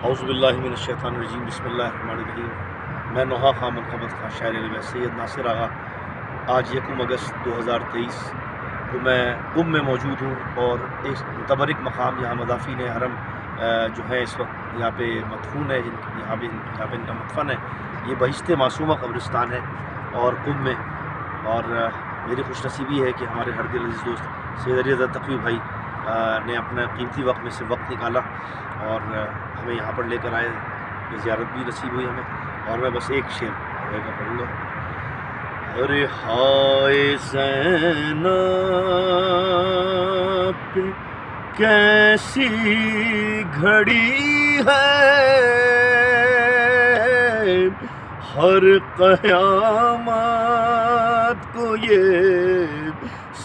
اعوذ باللہ من الشیطان الرجیم، بسم اللہ الرحمن الرحیم۔ میں نوحہ خان منقبت خان شاعر اہل سید ناصر آغا آج 1 اگست 2023 کو میں قم میں موجود ہوں، اور ایک متبرک مقام یہاں مدافعین حرم جو ہیں اس وقت یہاں پہ مدفون ہے، یہاں پہ ان کا مدفن ہے۔ یہ بہشت معصومہ قبرستان ہے اور قم میں، اور میری خوش نصیبی ہے کہ ہمارے ہر دل عزیز دوست سید علی رضا تقوی بھائی نے اپنا قیمتی وقت میں سے وقت نکالا اور ہمیں یہاں پر لے کر آئے۔ یہ زیارت بھی نصیب ہوئی ہمیں، اور میں بس ایک شعر پڑھوں گا۔ ارے ہائے زینب پہ کیسی گھڑی ہے، ہر قیامت کو یہ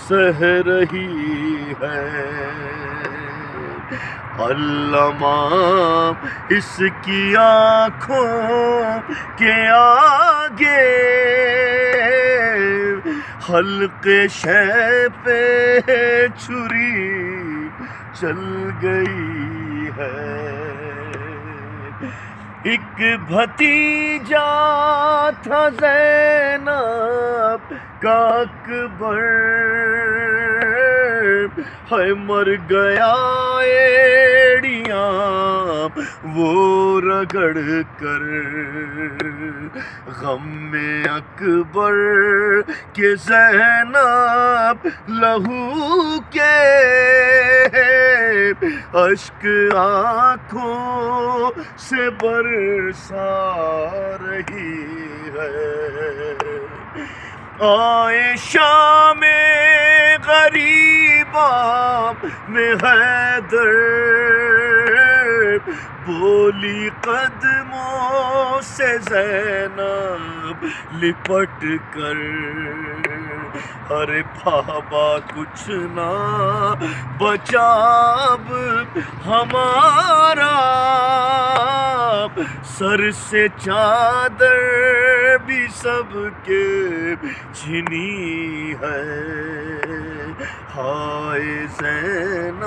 سہ رہی ہے۔ علامہ اس کی آنکھوں کے آگے حلقِ شے پہ چھری چل گئی ہے۔ ایک بھتیجا تھا زینب کا اکبر، ہے مر گیا ایڑیاں وہ رگڑ کر۔ غم میں اکبر کے زینب لہو کے اشک آنکھوں سے برسا رہی ہے۔ آئے شام غریبا میں حیدر، بولی قدموں سے زینب لپٹ کر، ارے بابا کچھ نہ بچا اب ہمارا، سر سے چادر بھی سب کے چھنی ہے۔ ہائے زینب